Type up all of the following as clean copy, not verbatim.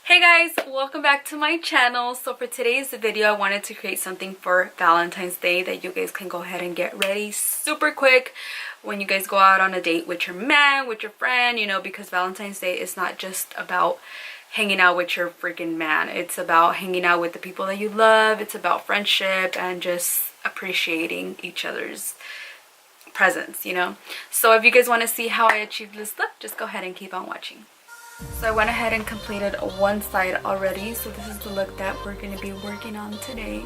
Hey guys, welcome back to my channel. So for today's video, I wanted to create something for Valentine's Day that you guys can go ahead and get ready super quick when you guys go out on a date with your man, with your friend, you know, because Valentine's Day is not just about hanging out with your freaking man. It's about hanging out with the people that you love. It's about friendship and just appreciating each other's presence, you know. So if you guys want to see how I achieved this look, just go ahead and keep on watching. So I went ahead and completed one side already, so this is the look that we're going to be working on today.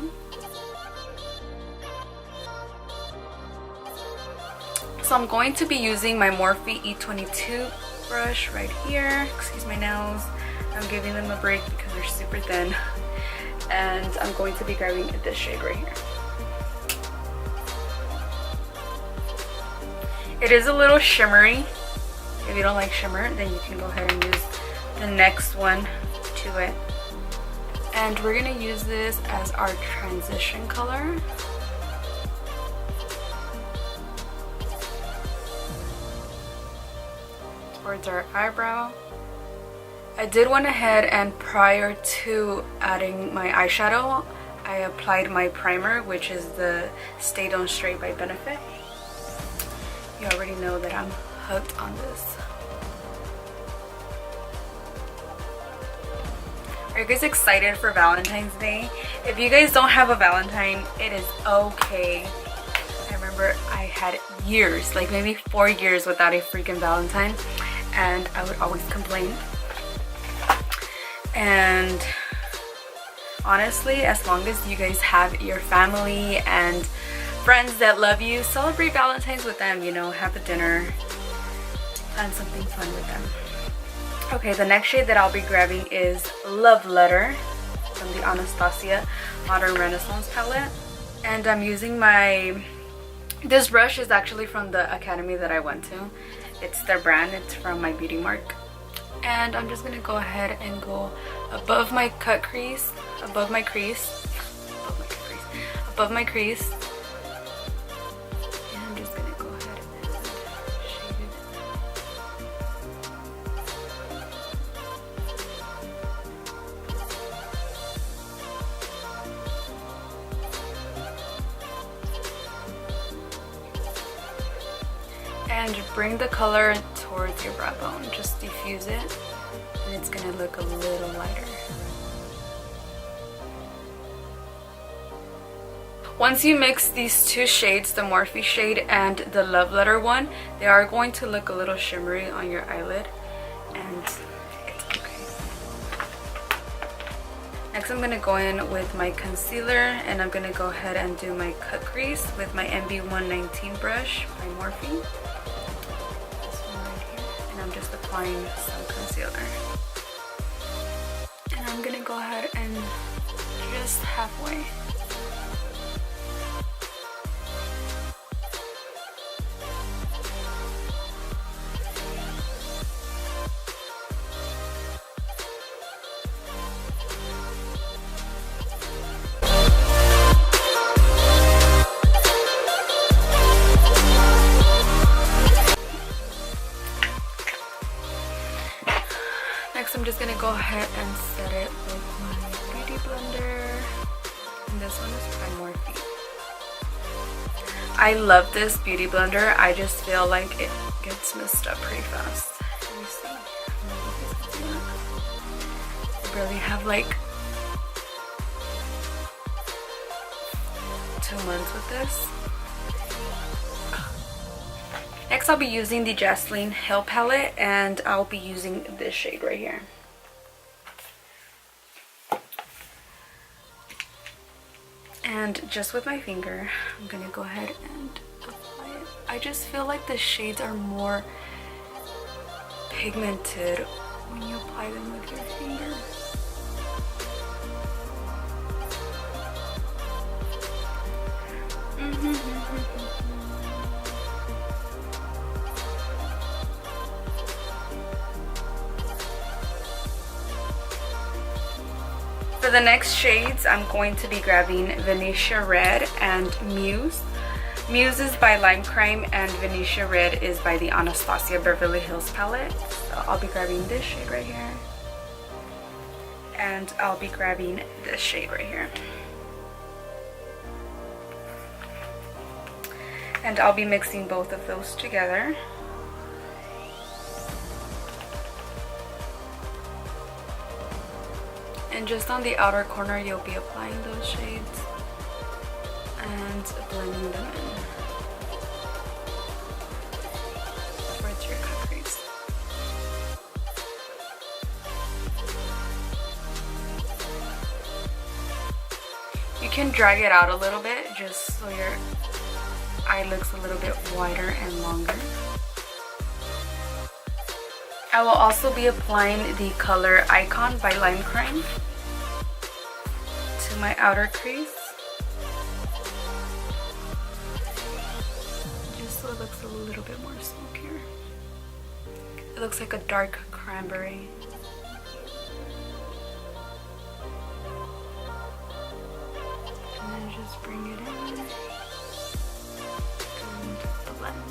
So I'm going to be using my Morphe E22 brush right here. Excuse my nails, I'm giving them a break because they're super thin. And I'm going to be grabbing this shade right here. It is a little shimmery. If you don't like shimmer, then you can go ahead and use the next one to it. And we're going to use this as our transition color. Towards our eyebrow. I did went ahead and prior to adding my eyeshadow, I applied my primer, which is the Stay Don't Stray by Benefit. You already know that I'm hooked on this. Are you guys excited for Valentine's Day? If you guys don't have a Valentine, it is okay. I remember I had years, like maybe 4 years without a freaking Valentine, and I would always complain. And honestly, as long as you guys have your family and friends that love you, celebrate Valentine's with them, you know, have a dinner, plan something fun with them. Okay, the next shade that I'll be grabbing is Love Letter from the Anastasia Modern Renaissance palette. And I'm using this brush is actually from the academy that I went to. It's their brand, it's from my Beauty Mark. And I'm just gonna go ahead and go above my cut crease, above my crease. And I'm just gonna go ahead and shade it. And bring the color towards your brow bone. Just diffuse it, and it's gonna look a little lighter. Once you mix these two shades, the Morphe shade and the Love Letter one, they are going to look a little shimmery on your eyelid, and it's okay. Next, I'm going to go in with my concealer, and I'm going to go ahead and do my cut crease with my MB119 brush by Morphe. This one right here. And I'm just applying some concealer. And I'm going to go ahead and just halfway. Next, I'm just gonna go ahead and set it with my beauty blender, and this one is by Morphe. I love this beauty blender. I just feel like it gets messed up pretty fast. Let me see. I really have like 2 months with this. Next, I'll be using the Jasmine Hill palette, and I'll be using this shade right here. And just with my finger, I'm gonna go ahead and apply it. I just feel like the shades are more pigmented when you apply them with your finger. For the next shades, I'm going to be grabbing Venetia Red and Muse. Muse is by Lime Crime and Venetia Red is by the Anastasia Beverly Hills palette. So I'll be grabbing this shade right here. and I'll be grabbing this shade right here. And I'll be mixing both of those together. And just on the outer corner, you'll be applying those shades and blending them in towards your cut crease. You can drag it out a little bit just so your eye looks a little bit wider and longer. I will also be applying the color Icon by Lime Crime to my outer crease, just so it looks a little bit more smokier. It looks like a dark cranberry. And then just bring it in and blend.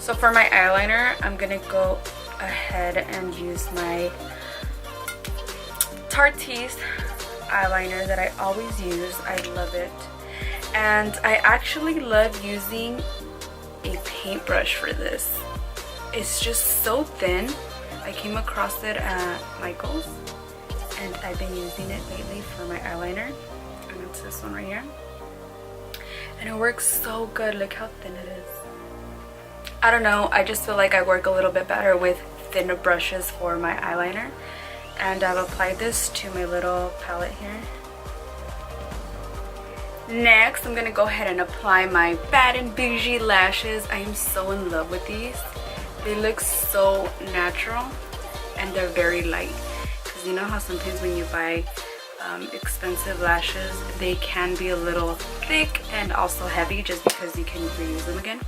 So for my eyeliner, I'm gonna go ahead and use my Tarte's eyeliner that I always use. I love it. And I actually love using a paintbrush for this. It's just so thin. I came across it at Michael's and I've been using it lately for my eyeliner. And it's this one right here. And it works so good. Look how thin it is. I don't know, I just feel like I work a little bit better with thinner brushes for my eyeliner. And I've applied this to my little palette here. Next, I'm gonna go ahead and apply my Bad and Bougie lashes. I am so in love with these. They look so natural and they're very light. Because you know how sometimes when you buy expensive lashes, they can be a little thick and also heavy just because you can reuse them again.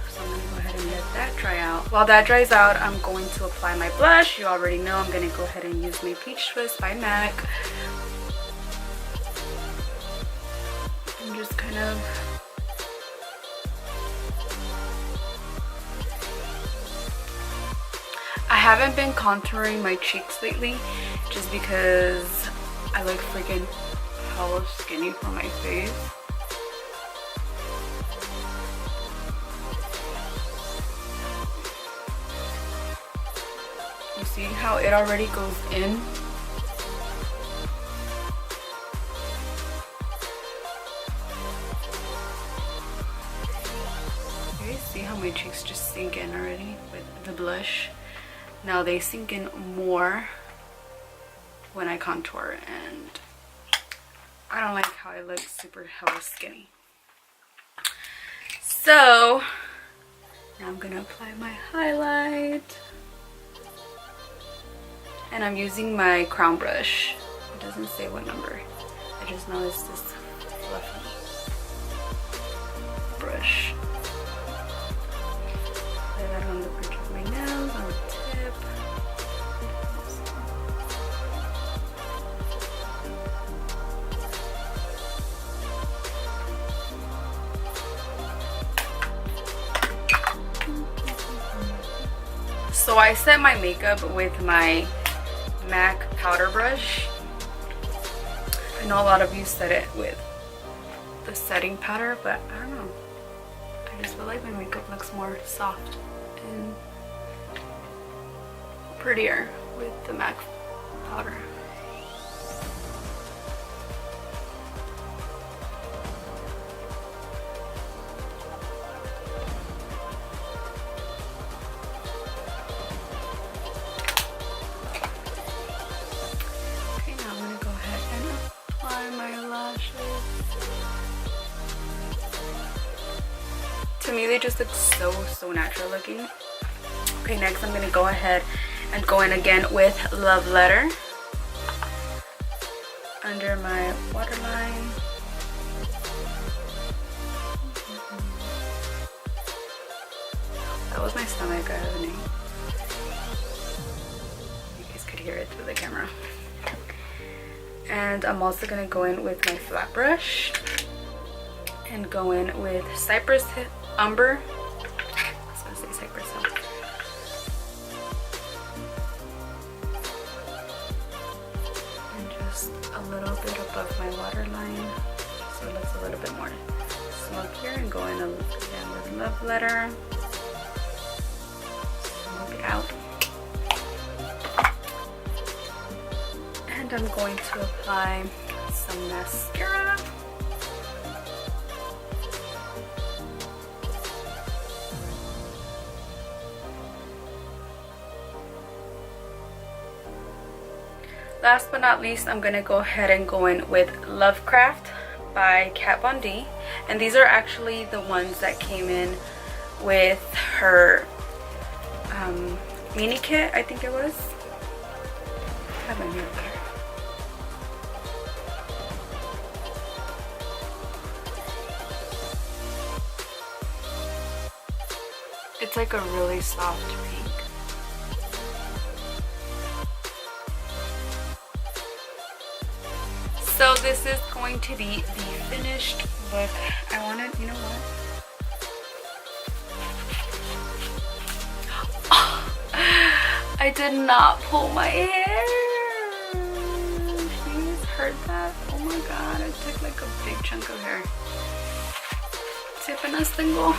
So I'm going to go ahead and let that dry out. While that dries out, I'm going to apply my blush. You already know I'm going to go ahead and use my Peach Twist by MAC. And just kind of I haven't been contouring my cheeks lately just because I look freaking hella skinny for my face. You see how it already goes in? You guys see how my cheeks just sink in already with the blush? Now they sink in more when I contour, and I don't like how I look super hella skinny. So now I'm gonna apply my highlight. And I'm using my crown brush. It doesn't say what number. I just know it's this fluffy brush. Lay that on the bridge of my nose, on the tip. So I set my makeup with my MAC powder brush. I know a lot of you set it with the setting powder, but I don't know. I just feel like my makeup looks more soft and prettier with the MAC powder. To me, they just look so natural looking. Okay, next I'm gonna go ahead and go in again with Love Letter under my waterline. That was my stomach, I have a name. You guys could hear it through the camera. And I'm also gonna go in with my flat brush and go in with Cypress Umber. I was gonna say Cypress Hill. a little bit above my waterline, so it looks a little bit more smokier, and go in again with Love Letter. Smoke it out. And I'm going to apply some mascara. Last but not least, I'm gonna go ahead and go in with Lovecraft by Kat Von D, and these are actually the ones that came in with her mini kit, I think it was. I have my mirror there. It's like a really soft pink. So this is going to be the finished look. I wanted, you know what? Oh, I did not pull my hair. Please heard that? Oh my god, I took like a big chunk of hair. Si apenas tengo.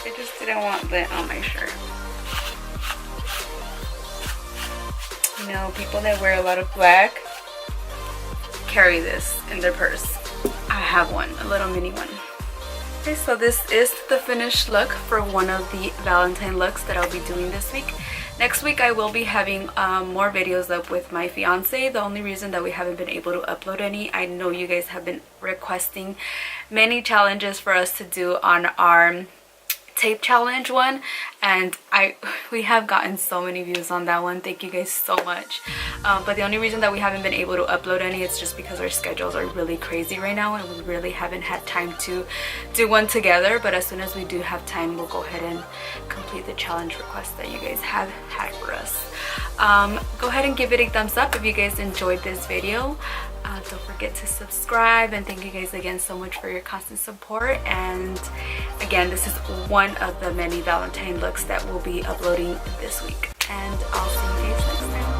I just didn't want that on my shirt. You know, people that wear a lot of black carry this in their purse. I have one, a little mini one. Okay, so this is the finished look for one of the Valentine looks that I'll be doing this week. Next week I will be having more videos up with my fiance. The only reason that we haven't been able to upload any, I know you guys have been requesting many challenges for us to do on our tape challenge one, and we have gotten so many views on that one. Thank you guys so much. But the only reason that we haven't been able to upload any is just because our schedules are really crazy right now, and we really haven't had time to do one together. But as soon as we do have time, we'll go ahead and complete the challenge requests that you guys have had for us. Go ahead and give it a thumbs up if you guys enjoyed this video. Don't forget to subscribe, and thank you guys again so much for your constant support. And again, this is one of the many Valentine looks that we'll be uploading this week, and I'll see you guys next time.